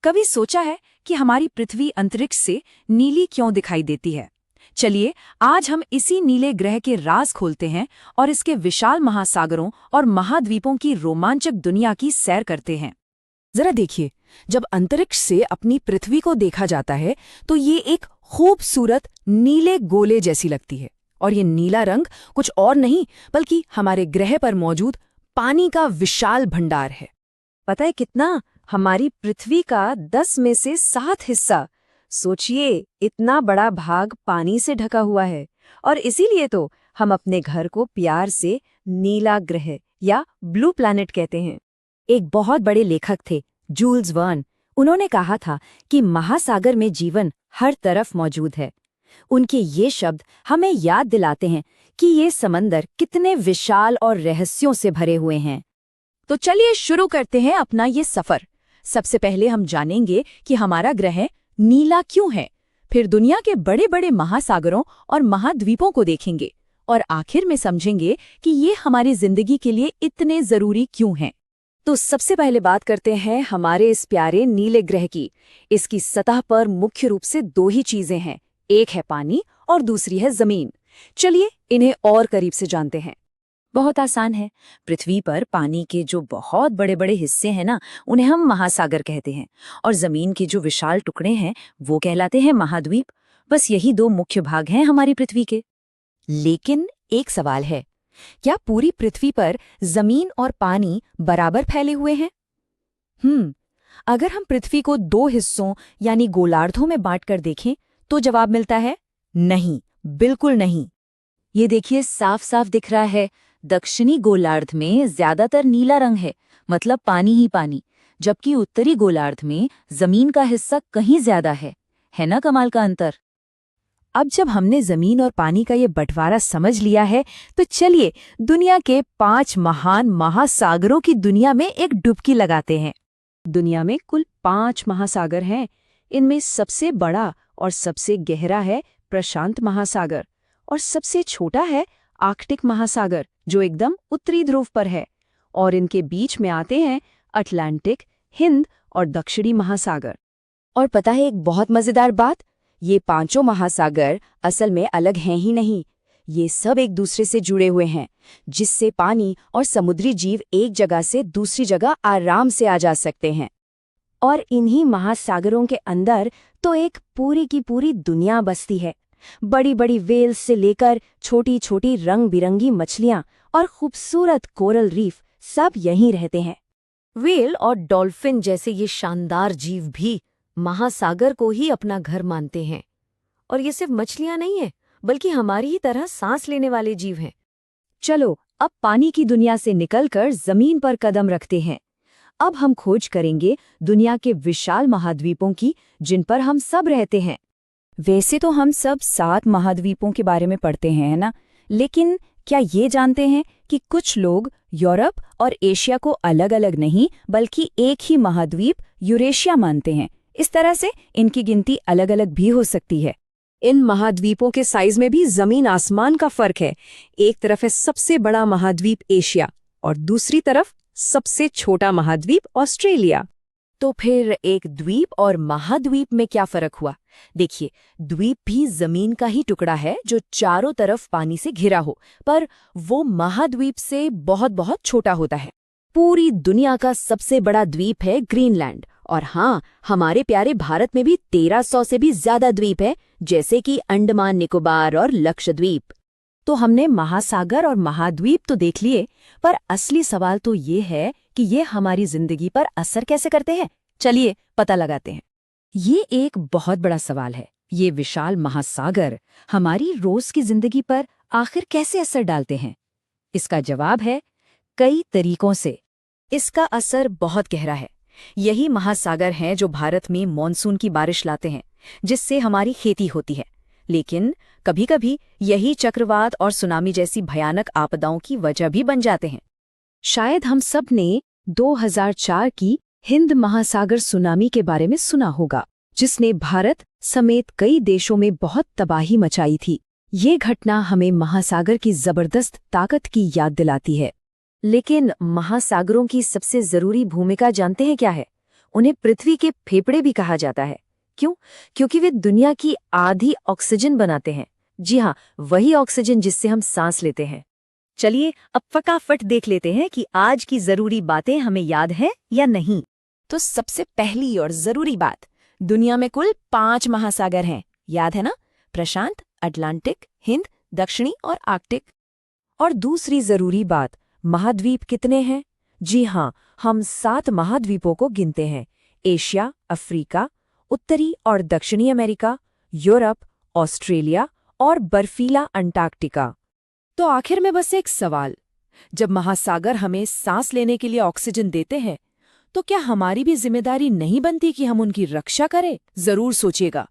कभी सोचा है कि हमारी पृथ्वी अंतरिक्ष से नीली क्यों दिखाई देती है? चलिए आज हम इसी नीले ग्रह के राज खोलते हैं और इसके विशाल महासागरों और महाद्वीपों की रोमांचक दुनिया की सैर करते हैं। जरा देखिए, जब अंतरिक्ष से अपनी पृथ्वी को देखा जाता है तो ये एक खूबसूरत नीले गोले जैसी लगती है। और ये नीला रंग कुछ और नहीं बल्कि हमारे ग्रह पर मौजूद पानी का विशाल भंडार है। पता है कितना? हमारी पृथ्वी का 10 में से 7 हिस्सा। सोचिए, इतना बड़ा भाग पानी से ढका हुआ है। और इसीलिए तो हम अपने घर को प्यार से नीला ग्रह या ब्लू प्लैनेट कहते हैं। एक बहुत बड़े लेखक थे, जूल्स वर्न। उन्होंने कहा था कि महासागर में जीवन हर तरफ मौजूद है। उनके ये शब्द हमें याद दिलाते हैं कि ये समंदर कितने विशाल और रहस्यों से भरे हुए हैं। तो चलिए शुरू करते हैं अपना ये सफर। सबसे पहले हम जानेंगे कि हमारा ग्रह नीला क्यों है, फिर दुनिया के बड़े बड़े महासागरों और महाद्वीपों को देखेंगे और आखिर में समझेंगे कि ये हमारी जिंदगी के लिए इतने जरूरी क्यों हैं। तो सबसे पहले बात करते हैं हमारे इस प्यारे नीले ग्रह की। इसकी सतह पर मुख्य रूप से 2 ही चीजें हैं, एक है पानी और दूसरी है जमीन। चलिए इन्हें और करीब से जानते हैं। बहुत आसान है। पृथ्वी पर पानी के जो बहुत बड़े बड़े हिस्से हैं ना, उन्हें हम महासागर कहते हैं, और जमीन के जो विशाल टुकड़े हैं वो कहलाते हैं महाद्वीप। बस यही 2 मुख्य भाग हैं हमारी पृथ्वी के। लेकिन एक सवाल है, क्या पूरी पृथ्वी पर जमीन और पानी बराबर फैले हुए हैं? अगर हम पृथ्वी को 2 हिस्सों यानी गोलार्धों में बांटकर देखें तो जवाब मिलता है नहीं, बिल्कुल नहीं। ये देखिए, साफ साफ दिख रहा है। दक्षिणी गोलार्ध में ज्यादातर नीला रंग है, मतलब पानी ही पानी, जबकि उत्तरी गोलार्ध में जमीन का हिस्सा कहीं ज्यादा है ना कमाल का अंतर। अब जब हमने जमीन और पानी का ये बंटवारा समझ लिया है तो चलिए दुनिया के 5 महान महासागरों की दुनिया में एक डुबकी लगाते हैं। दुनिया में कुल 5 महासागर हैं। इनमें सबसे बड़ा और सबसे गहरा है प्रशांत महासागर, और सबसे छोटा है आर्कटिक महासागर जो एकदम उत्तरी ध्रुव पर है। और इनके बीच में आते हैं अटलांटिक, हिंद और दक्षिणी महासागर। और पता है एक बहुत मजेदार बात, ये 5 महासागर असल में अलग हैं ही नहीं, ये सब एक दूसरे से जुड़े हुए हैं, जिससे पानी और समुद्री जीव एक जगह से दूसरी जगह आराम से आ जा सकते हैं। और इन्हीं महासागरों के अंदर तो एक पूरी की पूरी दुनिया बसती है। बड़ी बड़ी वेल्स से लेकर छोटी छोटी रंग बिरंगी मछलियां और खूबसूरत कोरल रीफ सब यहीं रहते हैं। वेल और डॉल्फिन जैसे ये शानदार जीव भी महासागर को ही अपना घर मानते हैं। और ये सिर्फ मछलियां नहीं हैं, बल्कि हमारी ही तरह सांस लेने वाले जीव हैं। चलो अब पानी की दुनिया से निकलकर जमीन पर कदम रखते हैं। अब हम खोज करेंगे दुनिया के विशाल महाद्वीपों की, जिन पर हम सब रहते हैं। वैसे तो हम सब 7 महाद्वीपों के बारे में पढ़ते हैं, है ना? लेकिन क्या ये जानते हैं कि कुछ लोग यूरोप और एशिया को अलग अलग नहीं बल्कि एक ही महाद्वीप यूरेशिया मानते हैं। इस तरह से इनकी गिनती अलग अलग भी हो सकती है। इन महाद्वीपों के साइज में भी जमीन आसमान का फर्क है। एक तरफ है सबसे बड़ा महाद्वीप एशिया और दूसरी तरफ सबसे छोटा महाद्वीप ऑस्ट्रेलिया। तो फिर एक द्वीप और महाद्वीप में क्या फर्क हुआ? देखिए, द्वीप भी जमीन का ही टुकड़ा है जो चारों तरफ पानी से घिरा हो, पर वो महाद्वीप से बहुत बहुत छोटा होता है। पूरी दुनिया का सबसे बड़ा द्वीप है ग्रीनलैंड। और हाँ, हमारे प्यारे भारत में भी 1300 से भी ज्यादा द्वीप है, जैसे कि अंडमान निकोबार और लक्षद्वीप। तो हमने महासागर और महाद्वीप तो देख लिए, पर असली सवाल तो ये है कि ये हमारी जिंदगी पर असर कैसे करते हैं। चलिए पता लगाते हैं। ये एक बहुत बड़ा सवाल है। ये विशाल महासागर हमारी रोज की जिंदगी पर आखिर कैसे असर डालते हैं? इसका जवाब है कई तरीकों से। इसका असर बहुत गहरा है। यही महासागर हैं जो भारत में मॉनसून की बारिश लाते हैं, जिससे हमारी खेती होती है। लेकिन कभी-कभी यही चक्रवात और सुनामी जैसी भयानक आपदाओं की वजह भी बन जाते हैं। शायद हम सब ने 2004 की हिंद महासागर सुनामी के बारे में सुना होगा, जिसने भारत समेत कई देशों में बहुत तबाही मचाई थी। ये घटना हमें महासागर की जबरदस्त ताकत की याद दिलाती है। लेकिन महासागरों की सबसे जरूरी भूमिका जानते हैं क्या है? उन्हें पृथ्वी के फेफड़े भी कहा जाता है। क्यों? क्योंकि वे दुनिया की आधी ऑक्सीजन बनाते हैं। जी हाँ, वही ऑक्सीजन जिससे हम सांस लेते हैं। चलिए अब फटाफट देख लेते हैं कि आज की जरूरी बातें हमें याद हैं या नहीं। तो सबसे पहली और जरूरी बात, दुनिया में कुल 5 महासागर हैं, याद है ना? प्रशांत, अटलांटिक, हिंद, दक्षिणी और आर्कटिक। और दूसरी जरूरी बात, महाद्वीप कितने हैं? जी हाँ, हम 7 महाद्वीपों को गिनते हैं। एशिया, अफ्रीका, उत्तरी और दक्षिणी अमेरिका, यूरोप, ऑस्ट्रेलिया और बर्फीला अंटार्कटिका। तो आखिर में बस एक सवाल, जब महासागर हमें सांस लेने के लिए ऑक्सीजन देते हैं, तो क्या हमारी भी जिम्मेदारी नहीं बनती कि हम उनकी रक्षा करें? जरूर सोचिएगा।